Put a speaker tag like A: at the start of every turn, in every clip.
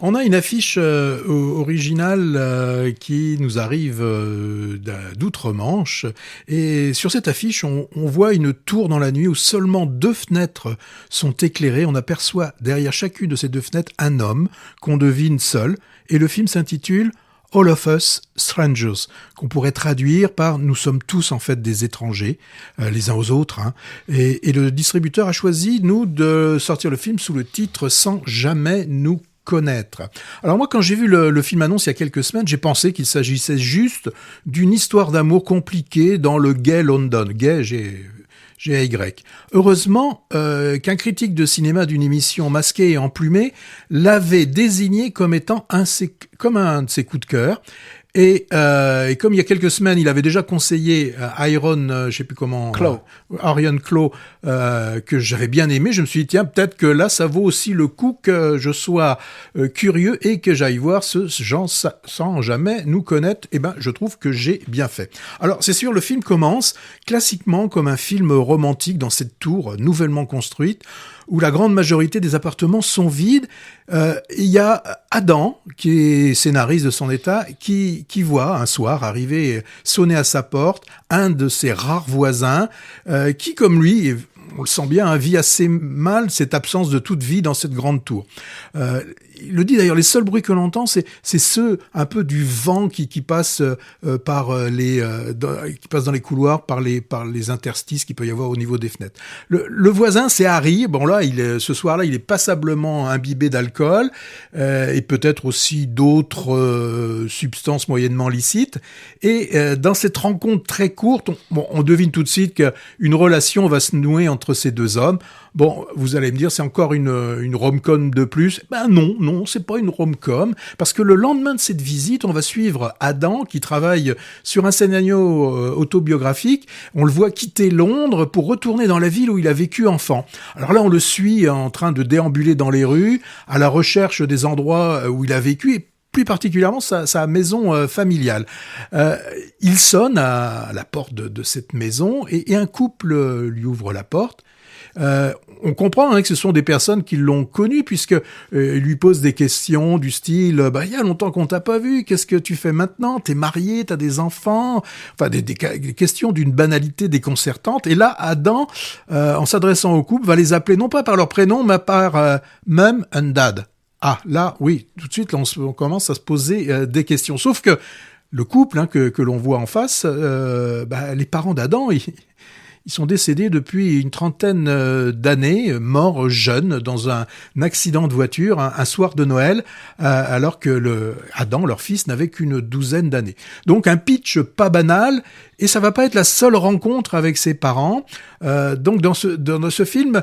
A: On a une affiche originale qui nous arrive d'outre-Manche. Et sur cette affiche, on voit une tour dans la nuit où seulement 2 fenêtres sont éclairées. On aperçoit derrière chacune de ces 2 fenêtres un homme qu'on devine seul. Et le film s'intitule All of Us Strangers, qu'on pourrait traduire par « Nous sommes tous en fait des étrangers, les uns aux autres ». Et le distributeur a choisi, nous, de sortir le film sous le titre « Sans jamais nous connaître ». Alors moi, quand j'ai vu le film annonce il y a quelques semaines, j'ai pensé qu'il s'agissait juste d'une histoire d'amour compliquée dans le gay London. Gay, G-A-Y. Heureusement qu'un critique de cinéma d'une émission masquée et emplumée l'avait désigné comme étant un de ses coups de cœur. Et comme il y a quelques semaines, il avait déjà conseillé Iron, je sais plus comment, Arion Clow, que j'avais bien aimé, je me suis dit, tiens, peut-être que là, ça vaut aussi le coup que je sois curieux et que j'aille voir ce gens sans jamais nous connaître. Eh ben, je trouve que j'ai bien fait. Alors, c'est sûr, le film commence classiquement comme un film romantique dans cette tour nouvellement construite, où la grande majorité des appartements sont vides. Il y a Adam, qui est scénariste de son état, qui voit un soir arriver, sonner à sa porte, un de ses rares voisins, qui, comme lui, on le sent bien, vit assez mal cette absence de toute vie dans cette grande tour. Il le dit d'ailleurs, les seuls bruits que l'on entend, c'est ceux un peu du vent qui passe qui passe dans les couloirs par les interstices qu'il peut y avoir au niveau des fenêtres. Le voisin, c'est Harry. Bon là, ce soir-là, il est passablement imbibé d'alcool et peut-être aussi d'autres substances moyennement licites. Et dans cette rencontre très courte, on devine tout de suite qu'une relation va se nouer entre ces 2 hommes. Bon, vous allez me dire, c'est encore une rom-com de plus. Ben non, c'est pas une rom-com, parce que le lendemain de cette visite, on va suivre Adam, qui travaille sur un scénario autobiographique. On le voit quitter Londres pour retourner dans la ville où il a vécu enfant. Alors là, on le suit en train de déambuler dans les rues, à la recherche des endroits où il a vécu, et plus particulièrement sa maison familiale. Il sonne à la porte de cette maison, et un couple lui ouvre la porte. On comprend que ce sont des personnes qui l'ont connu, puisque il lui pose des questions du style il y a longtemps qu'on t'a pas vu, qu'est-ce que tu fais maintenant, t'es marié, t'as des enfants, enfin des questions d'une banalité déconcertante. Et là, Adam, en s'adressant au couple, va les appeler non pas par leur prénom, mais par Mum and Dad. Ah là, oui, tout de suite, on commence à se poser des questions. Sauf que le couple que l'on voit en face, les parents d'Adam, ils sont décédés depuis une trentaine d'années, morts jeunes dans un accident de voiture, un soir de Noël, alors que Adam, leur fils, n'avait qu'une 12aine d'années. Donc un pitch pas banal, et ça va pas être la seule rencontre avec ses parents. Donc dans ce film,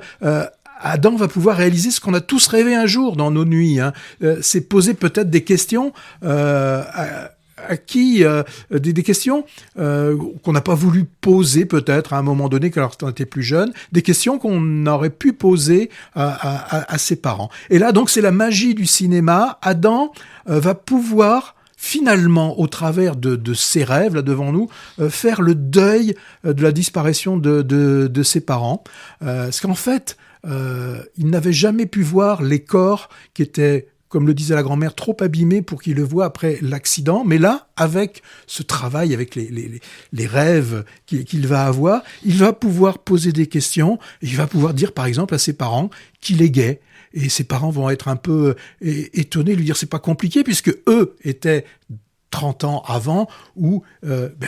A: Adam va pouvoir réaliser ce qu'on a tous rêvé un jour dans nos nuits. C'est poser peut-être des questions à qui des questions qu'on n'a pas voulu poser peut-être à un moment donné quand on était plus jeune, des questions qu'on aurait pu poser à ses parents. Et là, donc, c'est la magie du cinéma. Adam va pouvoir finalement, au travers de ses rêves, là devant nous, faire le deuil de la disparition de ses parents. Parce qu'en fait, il n'avait jamais pu voir les corps qui étaient, comme le disait la grand-mère, trop abîmés pour qu'il le voie après l'accident. Mais là, avec ce travail, avec les rêves qu'il va avoir, il va pouvoir poser des questions. Et il va pouvoir dire, par exemple, à ses parents qu'il est gay. Et ses parents vont être un peu étonnés, lui dire c'est pas compliqué, puisque eux étaient 30 ans avant, où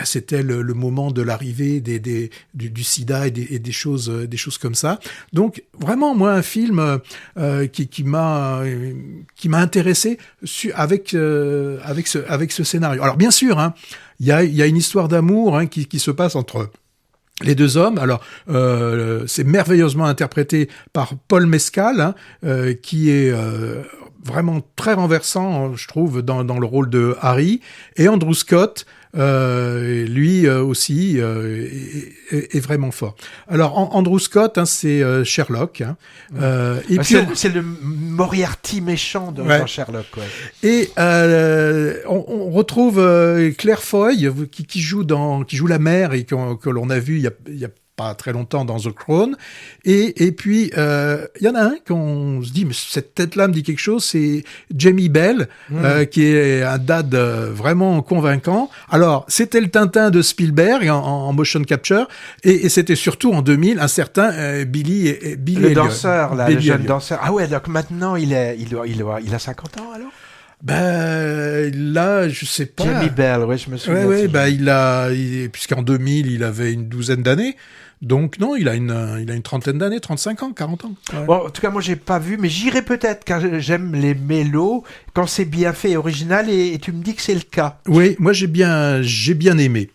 A: c'était le moment de l'arrivée du sida et des choses comme ça. Donc vraiment, moi, un film qui m'a intéressé avec ce scénario. Alors bien sûr, il y a une histoire d'amour qui se passe entre les 2 hommes. Alors c'est merveilleusement interprété par Paul Mescal, qui est vraiment très renversant, je trouve, dans le rôle de Harry, et Andrew Scott, lui aussi est vraiment fort. Alors Andrew Scott, c'est Sherlock, et puis
B: c'est le Moriarty méchant dans Sherlock. Ouais.
A: Et on retrouve Claire Foy qui joue la mère et que l'on a vu il y a pas très longtemps dans The Crown. Et puis, il y en a un qu'on se dit, mais cette tête-là me dit quelque chose, c'est Jamie Bell, qui est un dad vraiment convaincant. Alors, c'était le Tintin de Spielberg en motion capture, et c'était surtout en 2000 un certain Billy
B: le
A: Elliot.
B: danseur, là,
A: Billy
B: le jeune
A: Elliot.
B: danseur. Ah ouais, donc maintenant, il a 50 ans, alors?
A: Ben, là, je sais pas.
B: Jamie Bell, ouais, je me souviens. de ce
A: Ben, puisqu'en 2000, il avait une douzaine d'années. Donc, non, il a une trentaine d'années, 35 ans, 40 ans. Ouais.
B: Bon, en tout cas, moi, j'ai pas vu, mais j'irai peut-être, car j'aime les mélos, quand c'est bien fait et original, et tu me dis que c'est le cas.
A: Oui, moi, j'ai bien aimé.